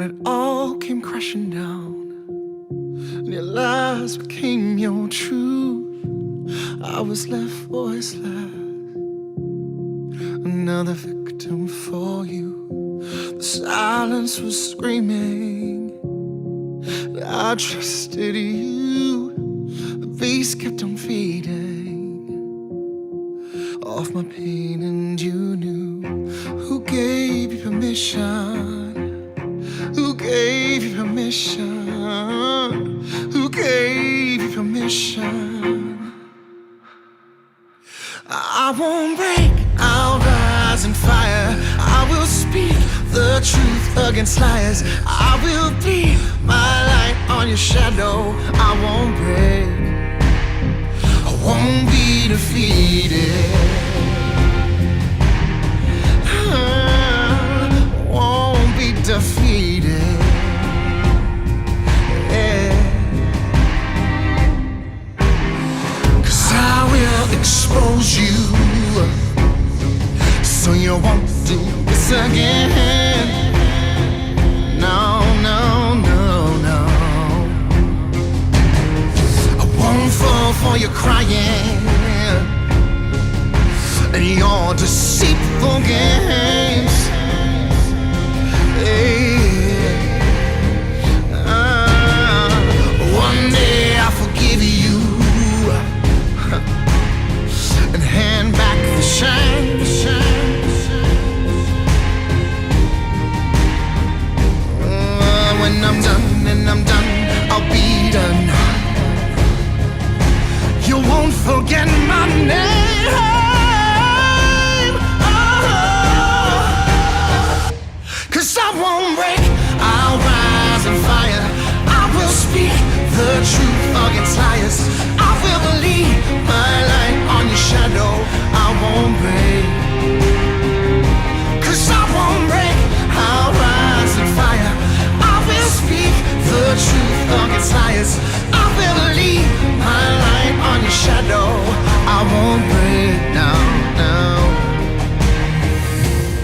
when it all came crashing down and your lies became your truth, I was left voiceless, another victim for you. The silence was screaming, I trusted you. The bass kept on fading off my pain, and you knew. Who gave you permission? Who gave you permission? Who gave you permission? I won't break, I'll rise in fire. I will speak the truth against liars. I will be my light on your shadow. I won't break, I won't be defeated. I won't be defeated. Yeah. 'Cause I will expose you, so you won't do this again. No, no, no, no. I won't fall for your crying and your deceitful games. Hey. One day I'll forgive you and hand back the shine. When I'm done and I'm done, I'll be done. You won't forget my name. Oh. 'Cause I won't break, I'll rise in fire. I will speak the truth against liars. I will believe my light on your shadow. I won't break, 'cause I won't break, I'll rise in fire. I will speak the truth against liars. I will believe my light on your shadow. I won't break, no, no.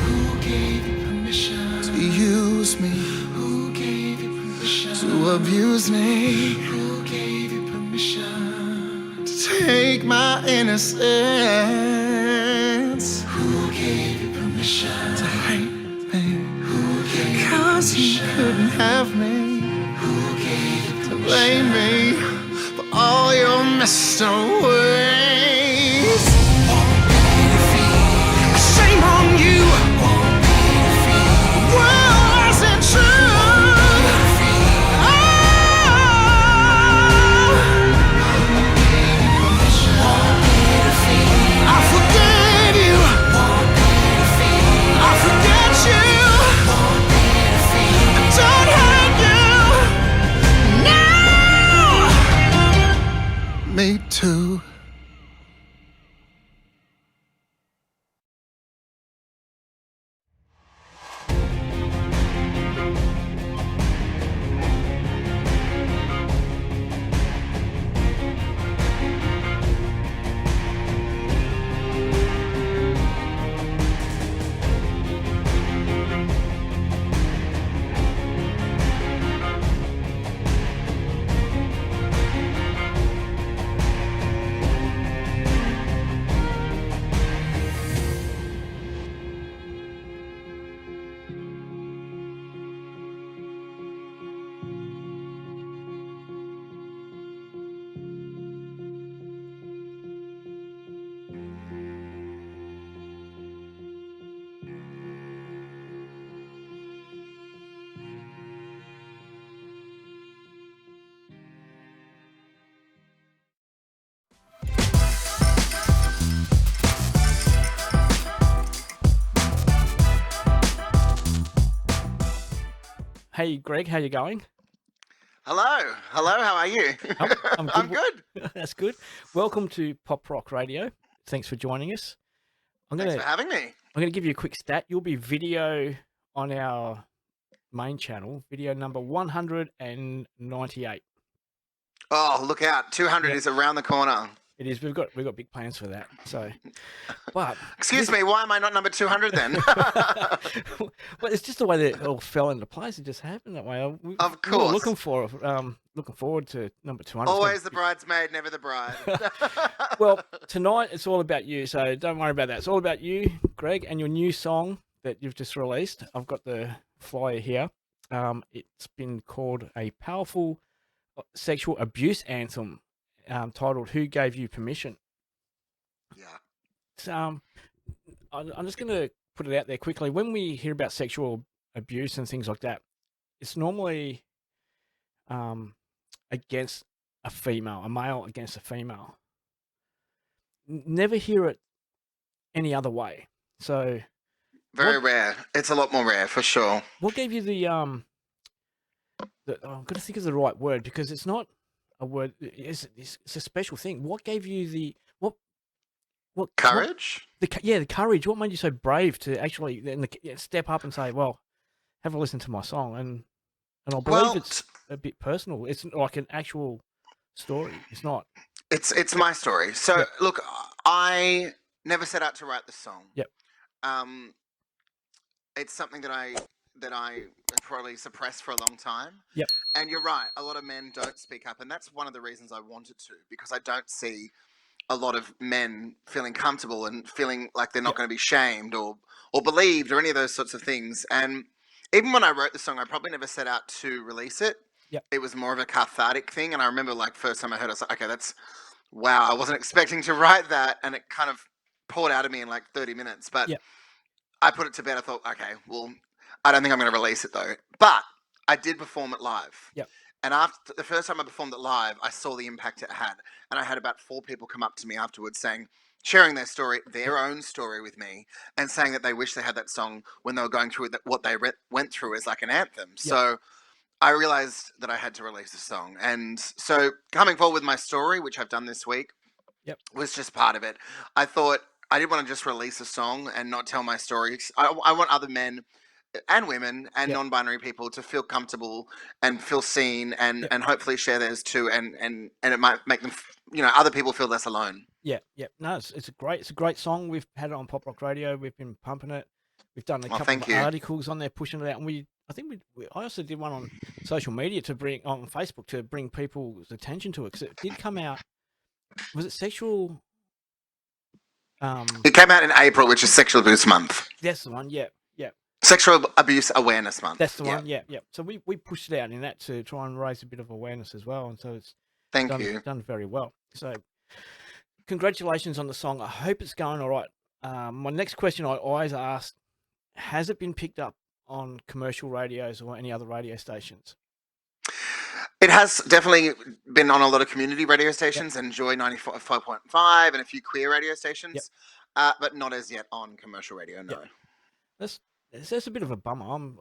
Who gave you permission to use me? Who gave you permission to abuse me? Who gave you permission to take my innocence? Who gave you permission to hate me? Who gave you 'cause you couldn't have me? Who gave you to blame me for all your messed up ways? Shame on you. Was it true? Oh, I forgave you. I forget you. I don't hate you. No. Me too. Hey, Greg, how you going? Hello, how are you? I'm good. I'm good. That's good. Welcome to Pop Rock Radio. Thanks for joining us. Thanks for having me. I'm gonna give you a quick stat. You'll be video on our main channel, video number 198. Oh, look out. 200 Yep. is around the corner. It is. We've got big plans for that. So, but Excuse me, why am I not number 200 then? well, it's just the way that it all fell into place. It just happened that way. Of We were course. looking forward to number 200. Always the bridesmaid, never the bride. Well, tonight it's all about you, so don't worry about that. It's all about you, Greg, and your new song that you've just released. I've got the flyer here. It's been called a powerful sexual abuse anthem, titled "Who Gave You Permission." Yeah. So, I'm just going to put it out there quickly. When we hear about sexual abuse and things like that, it's normally against a female, a male against a female. Never hear it any other way. So Very rare. It's a lot more rare, for sure. what gave you the I'm going to think of the right word, because it's not a word. It's a special thing. What gave you the Courage? the courage? What made you so brave to actually step up and say, "Well, have a listen to my song," and I believe it's a bit personal. It's like an actual story. It's not. It's my story. So look, I never set out to write the song. Yep. It's something that I probably suppressed for a long time. Yep. And you're right, a lot of men don't speak up, and that's one of the reasons I wanted to, because I don't see a lot of men feeling comfortable and feeling like they're not going to be shamed or believed or any of those sorts of things. And even when I wrote the song, I probably never set out to release it. Yep. It was more of a cathartic thing. And I remember, like, first time I heard it, I was like, okay, wow, I wasn't expecting to write that. And it kind of poured out of me in like 30 minutes. But I put it to bed. I thought, okay, well, I don't think I'm going to release it though. But I did perform it live. Yep. And after the first time I performed it live, I saw the impact it had. And I had about 4 people come up to me afterwards sharing their story, their own story with me, and saying that they wish they had that song when they were going through what they went through as like an anthem. Yep. So I realized that I had to release the song. And so coming forward with my story, which I've done this week, was just part of it. I thought I didn't want to just release a song and not tell my story. I want other men and women and non-binary people to feel comfortable and feel seen and hopefully share theirs too. And it might make them, other people feel less alone. Yeah. No, it's a great song. We've had it on Pop Rock Radio. We've been pumping it. We've done a couple of articles on there pushing it out, and I also did one on social media on Facebook to bring people's attention to it, because it did come out. Was it sexual? It came out in April, which is Sexual Abuse Month. That's the one. Yeah. Sexual Abuse Awareness Month. That's the one. Yeah. So we pushed it out in that to try and raise a bit of awareness as well, and so it's done very well. So congratulations on the song. I hope it's going all right. My next question I always ask: has it been picked up on commercial radios or any other radio stations? It has definitely been on a lot of community radio stations and Joy 95.5 and a few queer radio stations, but not as yet on commercial radio. No. That's a bit of a bummer.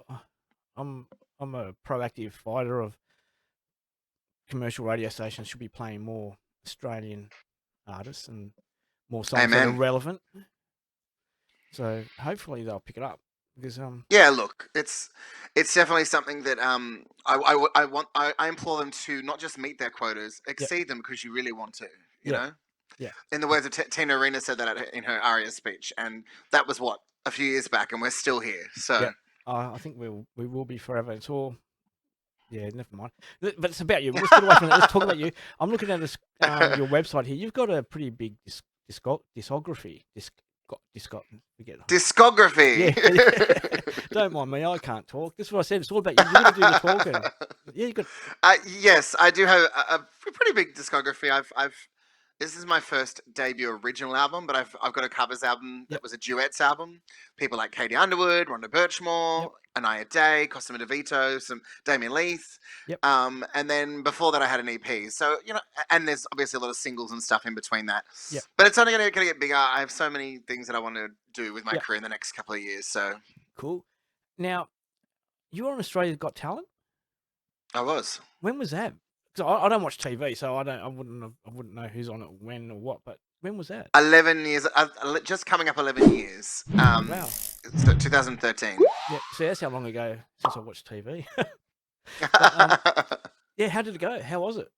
I'm a proactive fighter of commercial radio stations should be playing more Australian artists and more songs that are relevant. So hopefully they'll pick it up. Because look, it's definitely something that I implore them to not just meet their quotas, exceed them, because you really want to, you know. Yeah. In the words of Tina Arena said that in her ARIA speech, and that was a few years back, and we're still here. So I think we will be forever. It's all never mind. But it's about you. Let's get away from that. Let's talk about you. I'm looking at this your website here. You've got a pretty big discography. Discography. Yeah. Don't mind me. I can't talk. This is what I said. It's all about you. You're going to do the talking. Yeah, you got. Yes, I do have a pretty big discography. This is my first debut original album, but I've got a covers album that was a duets album. People like Katie Underwood, Rhonda Birchmore, Anaya Day, Cosima DeVito, some Damien Leith. And then before that, I had an EP. So, and there's obviously a lot of singles and stuff in between that. But it's only going to get bigger. I have so many things that I want to do with my career in the next couple of years. So cool. Now, you were on Australia's Got Talent? I was. When was that? Because I don't watch TV, so I wouldn't know who's on it when or what. But when was that? 11 years. Just coming up 11 years. Wow. It's 2013. Yeah. See, that's how long ago since I watched TV. But, how did it go? How was it?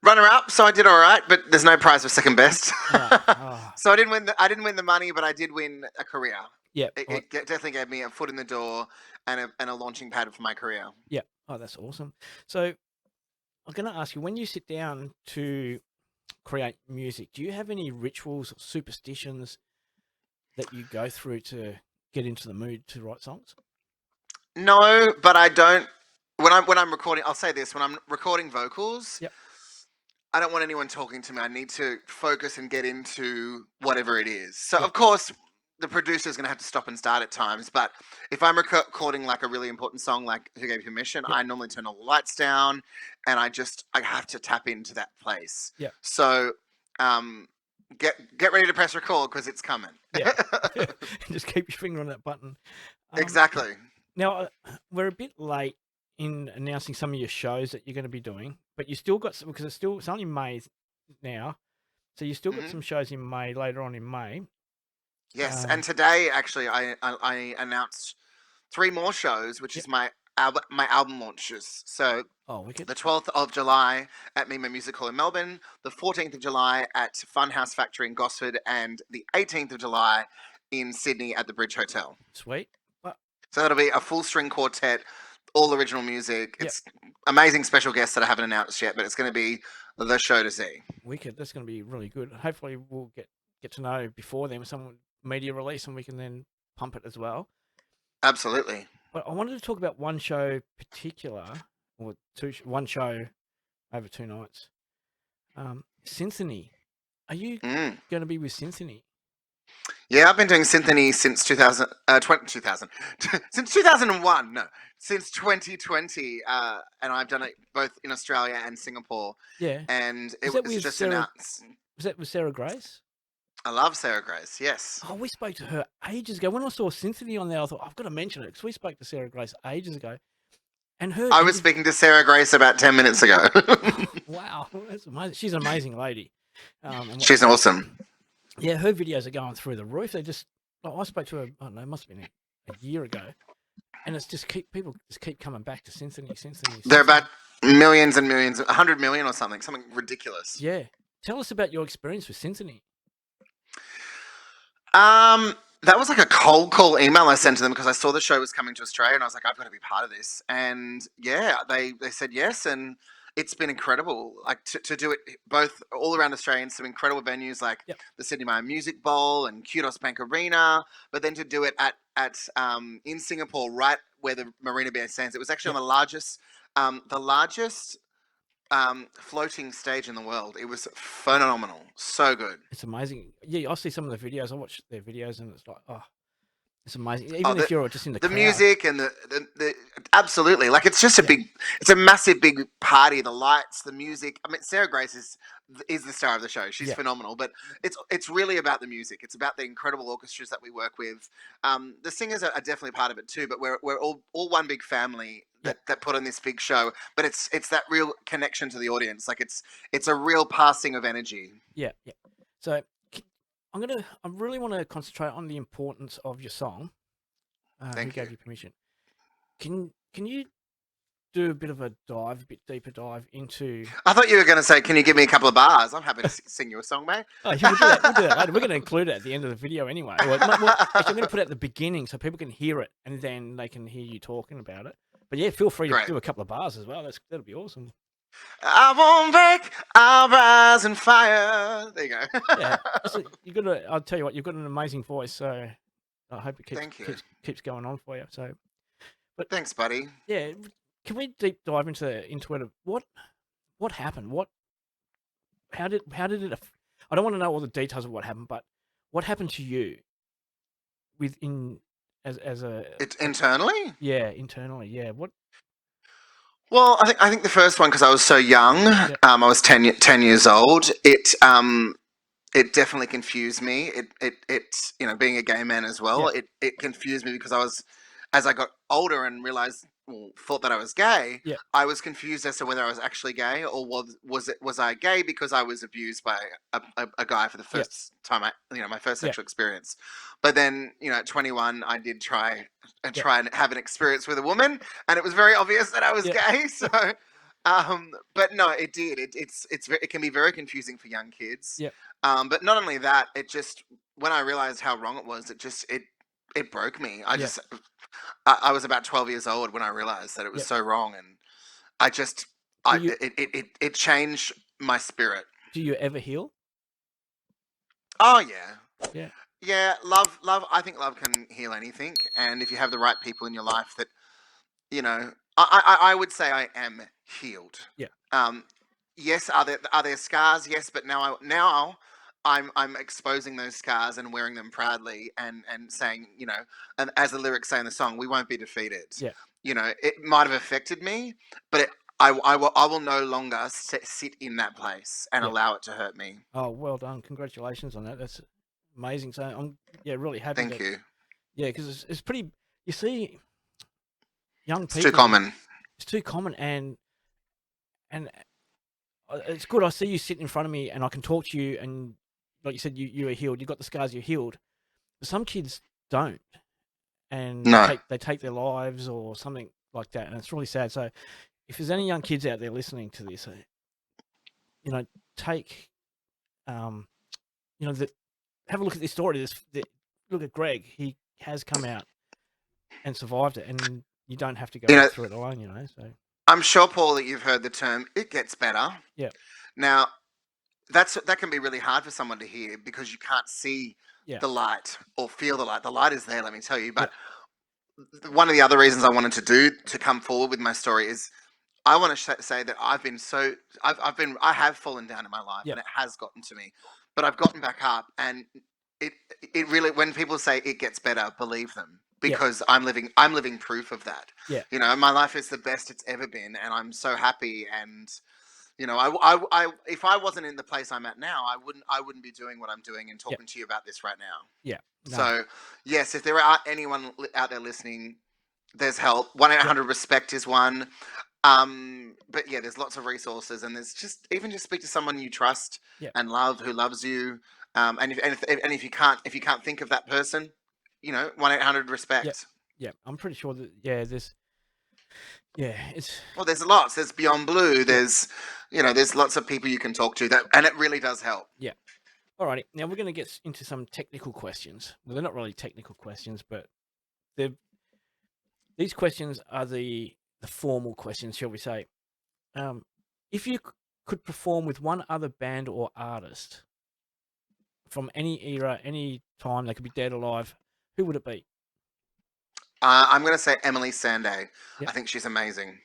Runner up, so I did all right, but there's no prize for second best. Oh. So I didn't win the money, but I did win a career. Yeah, It definitely gave me a foot in the door and a launching pad for my career. Yeah. Oh, that's awesome. So I'm going to ask you, when you sit down to create music, do you have any rituals or superstitions that you go through to get into the mood to write songs? No, but I don't. When I'm recording, I'll say this: when I'm recording vocals, Yep. I don't want anyone talking to me. I need to focus and get into whatever it is. So, Yep. of course, the producer is going to have to stop and start at times. But if I'm recording like a really important song, like Who Gave You Permission, Yep. I normally turn all the lights down, and I have to tap into that place. Yeah. So, get ready to press record because it's coming. Yeah. Just keep your finger on that button. Exactly. Now, we're a bit late in announcing some of your shows that you're going to be doing, but you still got some, because it's only May now, so you still got some shows in May, later on in May. Yes, and today actually I announced 3 more shows, which is my album launches. So wicked. The 12th of July at Mima Music Hall in Melbourne, the 14th of July at Funhouse Factory in Gosford, and the 18th of July in Sydney at the Bridge Hotel. Sweet. So that'll be a full string quartet, all original music. It's amazing special guests that I haven't announced yet, but it's going to be the show to see. Wicked. That's going to be really good. Hopefully we'll get to know before then some media release, and we can then pump it as well. Absolutely. But I wanted to talk about one show particular, or one show over 2 nights. Symphony. Are you going to be with Symphony? Yeah, I've been doing Symphony since 2000, since 2001. No, since 2020, and I've done it both in Australia and Singapore. Yeah, and it was just announced. Was that with Sarah Grace? I love Sarah Grace. Yes. Oh, we spoke to her ages ago. When I saw Symphony on there, I thought I've got to mention it because we spoke to Sarah Grace ages ago. And I was speaking to Sarah Grace about 10 minutes ago. Wow, that's amazing. She's an amazing lady. She's awesome. Yeah, her videos are going through the roof. They just, I spoke to her, I don't know, it must have been a year ago. And it's just people keep coming back to Symphony. They're about millions and millions, 100 million or something ridiculous. Yeah. Tell us about your experience with Symphony. That was like a cold call email I sent to them because I saw the show was coming to Australia and I was like, I've got to be part of this. And yeah, they said yes, and it's been incredible. Like to do it both all around Australia in some incredible venues like the Sydney Maya Music Bowl and Kudos Bank Arena, but then to do it at in Singapore, right where the Marina Bay Sands. It was actually on the largest floating stage in the world. It was phenomenal. So good. It's amazing. Yeah, I see some of the videos. I watch their videos and it's like, oh, it's amazing. Even if you're just in the crowd. Music and the absolutely, like it's just it's a massive big party. The lights, the music. I mean, Sarah Grace is the star of the show. She's phenomenal, but it's really about the music. It's about the incredible orchestras that we work with. The singers are definitely part of it too, but we're all one big family that put on this big show. But it's that real connection to the audience. Like it's a real passing of energy. Yeah. So I really want to concentrate on the importance of your song. Who Gave You Permission? Can you do a bit deeper dive into? I thought you were going to say, "Can you give me a couple of bars?" I'm happy to sing you a song, mate. Oh, yeah, we'll do that later. We're going to include it at the end of the video anyway. Actually, I'm going to put it at the beginning so people can hear it, and then they can hear you talking about it. But yeah, feel free to do a couple of bars as well. That'll be awesome. I won't break, I'll rise and fire. There you go. Yeah, I'll tell you what, you've got an amazing voice, so I hope it keeps going on for you. So, but thanks, buddy. Yeah, can we deep dive into it? What happened? How did it? I don't want to know all the details of what happened, but what happened to you internally? Yeah, internally. Yeah, what? Well, I think the first one, because I was so young, I was 10 years old. It definitely confused me. It being a gay man as well. It confused me because as I got older and realized, thought that I was gay. I was confused as to whether I was actually gay or was I gay because I was abused by a guy for the first time. My first sexual experience. But then, at 21, I did try and have an experience with a woman, and it was very obvious that I was gay. So But no, it did. It can be very confusing for young kids. Yep. But not only that, it just when I realized how wrong it was, it broke me. Yep. I was about 12 years old when I realized that it was Yep. so wrong, and I just it changed my spirit. Do you ever heal? Oh yeah. Yeah. Yeah, love. I think love can heal anything, and if you have the right people in your life that I would say I am healed. Yeah. Yes, are there scars? Yes, but now I'm exposing those scars and wearing them proudly and saying, and as the lyrics say in the song, we won't be defeated. Yeah. It might have affected me, but I will no longer sit in that place and allow it to hurt me. Oh, well done! Congratulations on that. That's amazing. So I'm really happy. Thank you. Yeah, because it's pretty. You see, young people. It's too common. It's too common, and it's good. I see you sitting in front of me, and I can talk to you, and like you said, you are healed. You got the scars. You're healed. But some kids don't, and they take their lives or something like that, and it's really sad. So, if there's any young kids out there listening to this, take, have a look at this story. Look at Greg. He has come out and survived it, and you don't have to go through it alone. So I'm sure, Paul, that you've heard the term "it gets better." Yeah. Now, that can be really hard for someone to hear because you can't see the light or feel the light. The light is there, let me tell you. But one of the other reasons I wanted to come forward with my story is I want to say that I have fallen down in my life and it has gotten to me, but I've gotten back up, and it really, when people say it gets better, believe them, because I'm living proof of that. Yeah. My life is the best it's ever been, and I'm so happy. And I if I wasn't in the place I'm at now, I wouldn't be doing what I'm doing and talking to you about this right now. Yeah. No. So yes, if there are anyone out there listening, there's help. 1-800-RESPECT is one. But yeah, there's lots of resources, and there's just speak to someone you trust and love, who loves you. And if you can't think of that person, 1-800-RESPECT. Yeah, I'm pretty sure that there's there's lots. There's Beyond Blue. There's there's lots of people you can talk to, and it really does help. Yeah. Alrighty, now we're going to get into some technical questions. Well, they're not really technical questions, but these questions are the formal questions, shall we say. If you could perform with one other band or artist from any era, any time, they could be dead or alive, who would it be? I'm going to say Emily Sandé. I think she's amazing.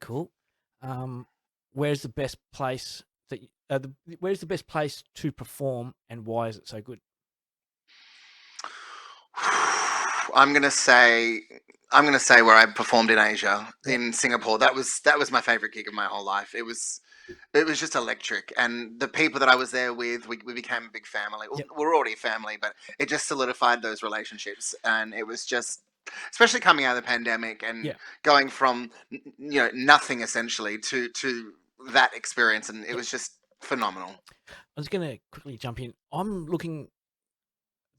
Cool. Where's the best place where's the best place to perform, and why is it so good? I'm gonna say where I performed in Asia, in Singapore. That was my favorite gig of my whole life. It was just electric, and the people that I was there with, we became a big family. We're already a family, but it just solidified those relationships, and it was just, especially coming out of the pandemic and going from nothing essentially to that experience, and it was just phenomenal. I was going to quickly jump in. I'm looking,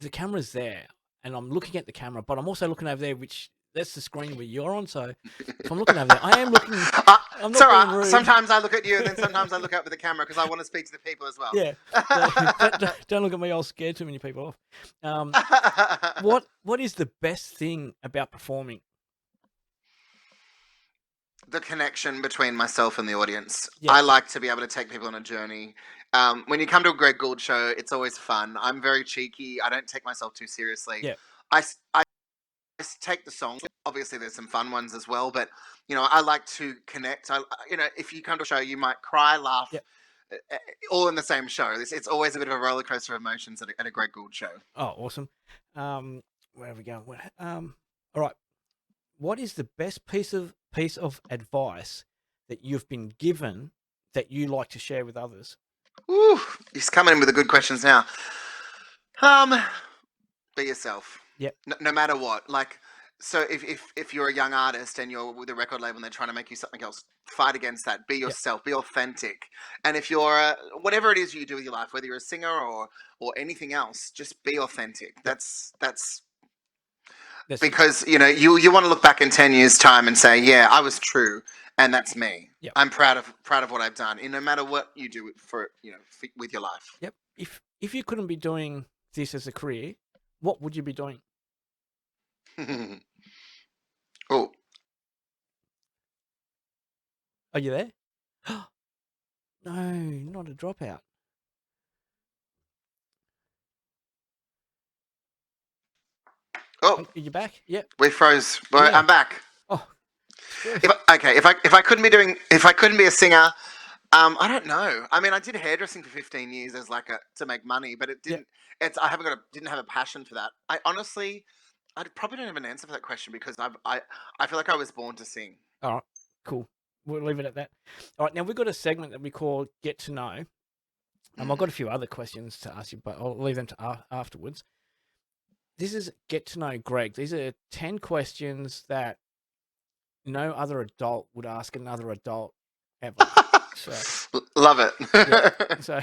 the camera's there, and I'm looking at the camera, but I'm also looking over there, which that's the screen where you're on. So if I'm looking over there, I am looking. I'm not being rude. Sometimes I look at you, and then sometimes I look up at the camera because I want to speak to the people as well. Yeah. Don't look at me. I'll scare too many people off. What is the best thing about performing? The connection between myself and the audience. I like to be able to take people on a journey. When you come to a Greg Gould show, it's always fun. I'm very cheeky. I don't take myself too seriously. Yeah. I take the songs. Obviously, there's some fun ones as well, but I like to connect. If you come to a show, you might cry, laugh, all in the same show. It's always a bit of a roller coaster of emotions at a Greg Gould show. Oh, awesome! Where have we going? All right. What is the best piece of advice that you've been given that you like to share with others? Ooh, he's coming in with the good questions now. Be yourself. Yep. No matter what. Like, so if you're a young artist and you're with a record label and they're trying to make you something else, fight against that. Be yourself. Be authentic. And if you're whatever it is you do with your life, whether you're a singer or anything else, just be authentic. That's because you want to look back in 10 years' time and say, yeah, I was true, and that's me. Yep. I'm proud of what I've done, no matter what you do with your life. Yep. If you couldn't be doing this as a career, what would you be doing? Oh, are you there? No, not a dropout. oh, Are you back? Yep. we froze. Well, Yeah. I'm back. Oh, If I couldn't be a singer, I don't know. I mean, I did hairdressing for 15 years as to make money, but it didn't. I didn't have a passion for that. I probably don't have an answer for that question because I feel like I was born to sing. all right, cool. We'll leave it at that. All right, now we've got a segment that we call Get to Know. I've got a few other questions to ask you, but I'll leave them to afterwards. This is Get to Know Greg. These are 10 questions that no other adult would ask another adult ever. So, love it. Yeah. So,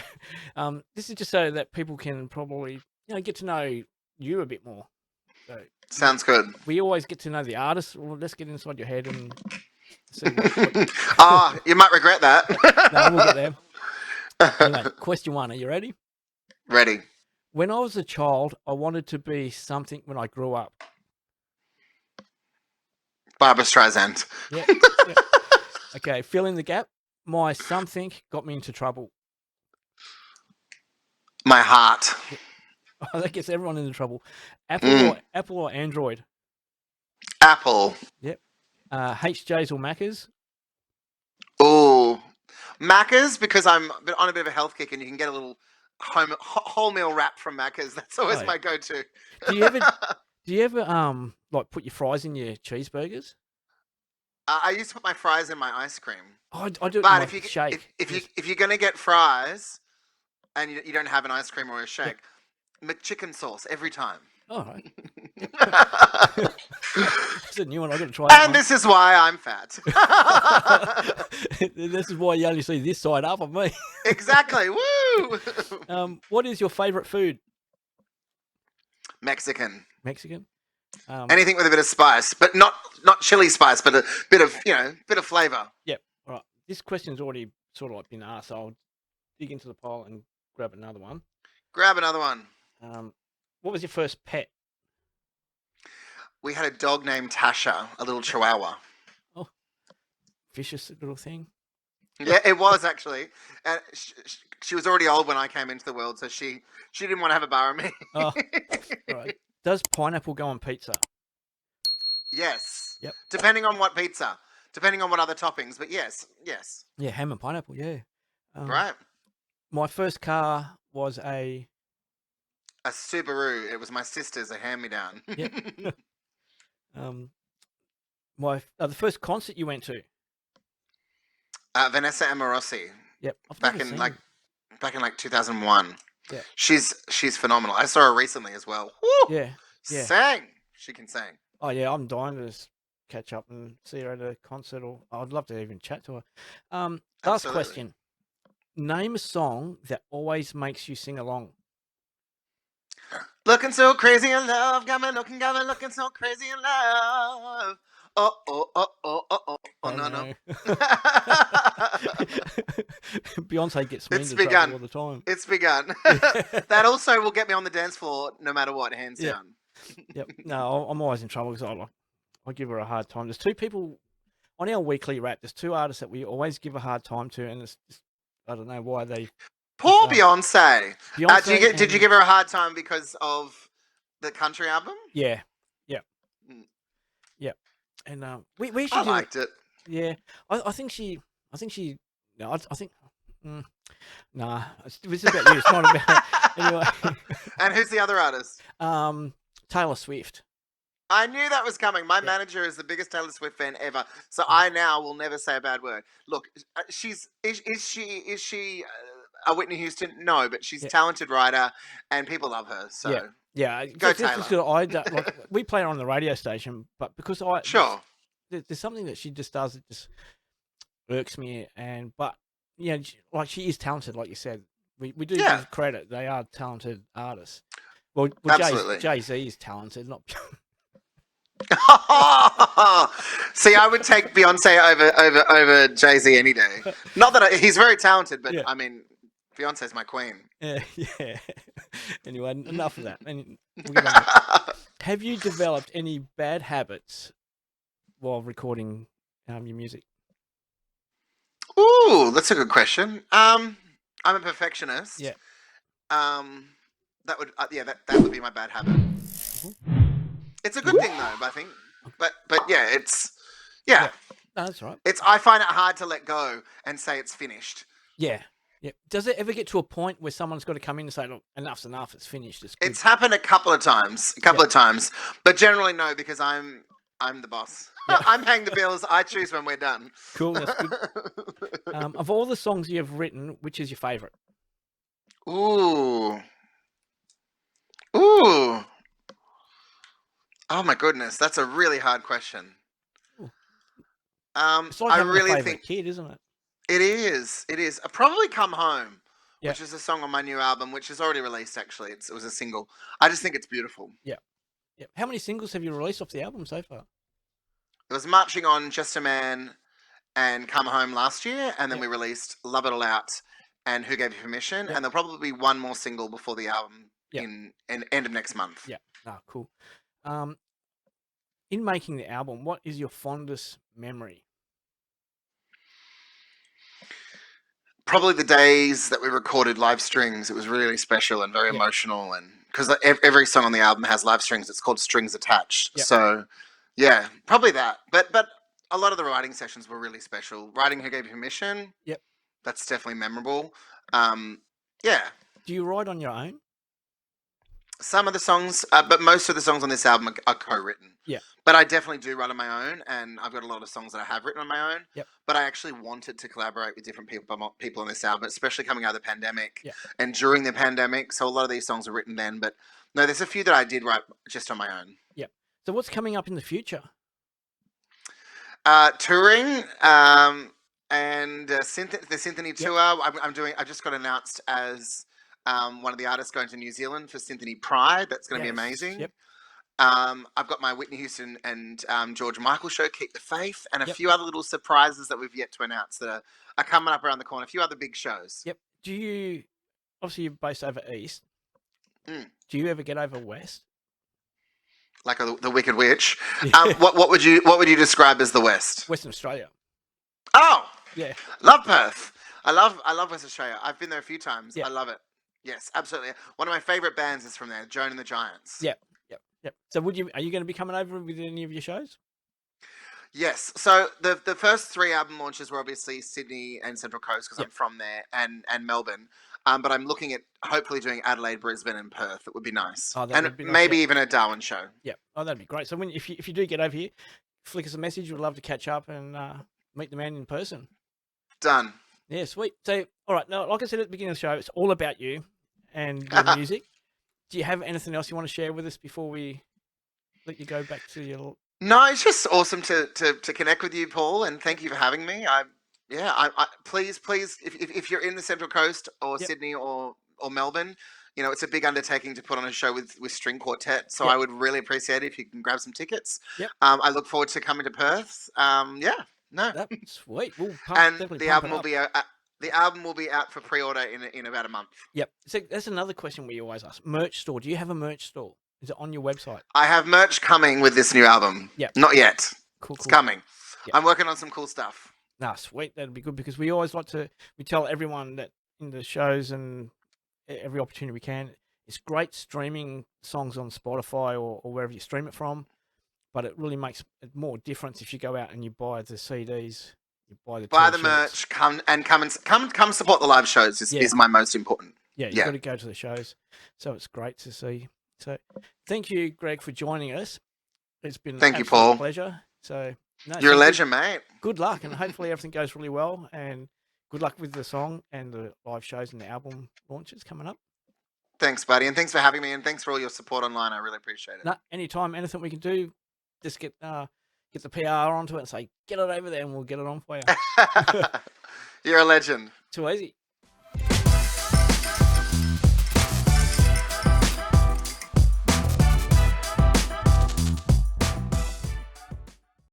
this is just so that people can probably get to know you a bit more. So, sounds good. We always get to know the artist. Well, let's get inside your head and see what... you might regret that. No, we'll get there. Anyway, question 1. Are you ready? Ready. When I was a child, I wanted to be something when I grew up. Barbra Streisand. Yeah. Okay, fill in the gap. My something got me into trouble. My heart. Yeah. Oh, that gets everyone into trouble. Apple or Android? Apple. Yep. HJs or Maccas? Oh, Macca's, because I'm on a bit of a health kick, and you can get a little whole meal wrap from Macca's. That's always my go-to. Do you ever like put your fries in your cheeseburgers? I used to put my fries in my ice cream. I do it but in my shake. If you're gonna get fries and you don't have an ice cream or a shake, McChicken sauce every time. All right. That's a new one. I've got to try. And this is why I'm fat. This is why you only see this side up of me. Exactly. Woo! What is your favourite food? Mexican. Anything with a bit of spice, but not chili spice, but a bit of flavour. Yep. All right. This question's already sort of been asked, so I'll dig into the pile and grab another one. What was your first pet? We had a dog named Tasha, a little Chihuahua. Oh, vicious little thing. Yeah, it was actually. And she was already old when I came into the world, so she didn't want to have a bar of me. Oh, all right. Does pineapple go on pizza? Yes. Yep. Depending on what pizza, depending on what other toppings, but yes. Yeah, ham and pineapple. Yeah. Right. My first car was a Subaru. It was my sister's, a hand-me-down. Yep. The first concert you went to? Vanessa Amorosi. Yep. Back in 2001. Yeah. She's phenomenal. I saw her recently as well. Woo! Yeah. Sang. She can sing. Oh yeah, I'm dying to catch up and see her at a concert, or I'd love to even chat to her. Last question. Name a song that always makes you sing along. Looking so crazy in love, got me looking so crazy in love. Oh, no. Beyonce gets me into trouble all the time. It's begun. That also will get me on the dance floor no matter what, hands down. Yep. No, I'm always in trouble because I give her a hard time. There's two people on our weekly wrap. There's two artists that we always give a hard time to, and it's just, I don't know why they. Poor Beyonce. Did you give her a hard time because of the country album? Yeah. And we should. I liked it. Yeah, I think she. No, I think. Nah, this is about you. It's not about anyway. And who's the other artist? Taylor Swift. I knew that was coming. My manager is the biggest Taylor Swift fan ever, so I now will never say a bad word. Look, is she a Whitney Houston? No, but she's a talented writer, and people love her. So go Taylor. We play her on the radio station, but because there's something that she just does that just irks me, but she is talented, like you said. We do give credit; they are talented artists. Well, absolutely. Jay-Z is talented, not. See, I would take Beyonce over Jay-Z any day. Not that he's very talented, but I mean, Beyonce's my queen. Yeah. Anyway, enough of that. And we'll get on have you developed any bad habits while recording your music? Ooh, that's a good question. I'm a perfectionist. Yeah. That would that would be my bad habit. It's a good thing though, I think. But yeah, no, that's right. I find it hard to let go and say it's finished. Yeah. Yeah. Does it ever get to a point where someone's got to come in and say, "Look, enough's enough. It's finished." It's happened a couple of times, but generally no, because I'm the boss. Yeah. I'm paying the bills. I choose when we're done. Cool. That's good. Of all the songs you have written, which is your favorite? Ooh. Oh my goodness, that's a really hard question. It's like I really think kid, isn't it? It is. I probably Come Home, which is a song on my new album, which is already released. Actually, it was a single. I just think it's beautiful. Yeah. How many singles have you released off the album so far? It was Marching On, Just a Man, and Come Home last year, and then we released Love It All Out and Who Gave You Permission, and there'll probably be one more single before the album in end of next month. Yeah. Cool. In making the album, what is your fondest memory? Probably the days that we recorded live strings. It was really special and very emotional, and because every song on the album has live strings, it's called Strings Attached. So, yeah, probably that. But a lot of the writing sessions were really special. Writing Who Gave You Permission. Yep, that's definitely memorable. Yeah. Do you write on your own? Some of the songs, but most of the songs on this album are co-written. Yeah. But I definitely do write on my own, and I've got a lot of songs that I have written on my own. Yep. But I actually wanted to collaborate with different people on this album, especially coming out of the pandemic and during the pandemic. So a lot of these songs were written then, but no, there's a few that I did write just on my own. Yeah. So what's coming up in the future? Touring, and the Symphony tour. I'm doing. I just got announced as one of the artists going to New Zealand for Symphony Pride. That's going to be amazing. Yep. I've got my Whitney Houston and George Michael show, Keep the Faith, and a few other little surprises that we've yet to announce that are coming up around the corner. A few other big shows. Yep. Do you, obviously you're based over east, do you ever get over west? Like the Wicked Witch. What would you describe as the West? Western Australia. Oh, yeah. Love Perth. I love Western Australia. I've been there a few times. Yep. I love it. Yes, absolutely. One of my favorite bands is from there, Joan and the Giants. Yep. So are you going to be coming over with any of your shows? Yes. So the first 3 album launches were obviously Sydney and Central Coast because I'm from there, and Melbourne. But I'm looking at hopefully doing Adelaide, Brisbane, and Perth. It would be nice. Oh, and maybe even a Darwin show. Yeah. Oh, that'd be great. So if you do get over here, flick us a message. We'd love to catch up and meet the man in person. Done. Yeah, sweet. So, all right. Now, like I said at the beginning of the show, it's all about you and your music. Do you have anything else you want to share with us before we let you go back to your... No, it's just awesome to connect with you, Paul, and thank you for having me. Please, if you're in the Central Coast or Sydney or Melbourne, it's a big undertaking to put on a show with string quartet. So I would really appreciate it if you can grab some tickets. Yep. I look forward to coming to Perth. That's sweet. And the album will be the album will be out for pre-order in about a month. Yep. So that's another question we always ask. Merch store. Do you have a merch store? Is it on your website? I have merch coming with this new album. Yeah. Not yet. Cool. It's coming. Yep. I'm working on some cool stuff. Sweet. That'd be good because we always we tell everyone that in the shows and every opportunity we can, it's great streaming songs on Spotify or wherever you stream it from, but it really makes more difference if you go out and you buy the CDs. Buy the merch, come support the live shows is my most important. Yeah, you've got to go to the shows. So it's great to see. So thank you, Greg, for joining us. It's been you, Paul. A pleasure. So you're a legend, mate. Good luck, and hopefully everything goes really well. And good luck with the song and the live shows and the album launches coming up. Thanks, buddy, and thanks for having me, and thanks for all your support online. I really appreciate it. Anytime, anything we can do, just get the PR onto it and say, get it over there and we'll get it on for you. You're a legend. Too easy.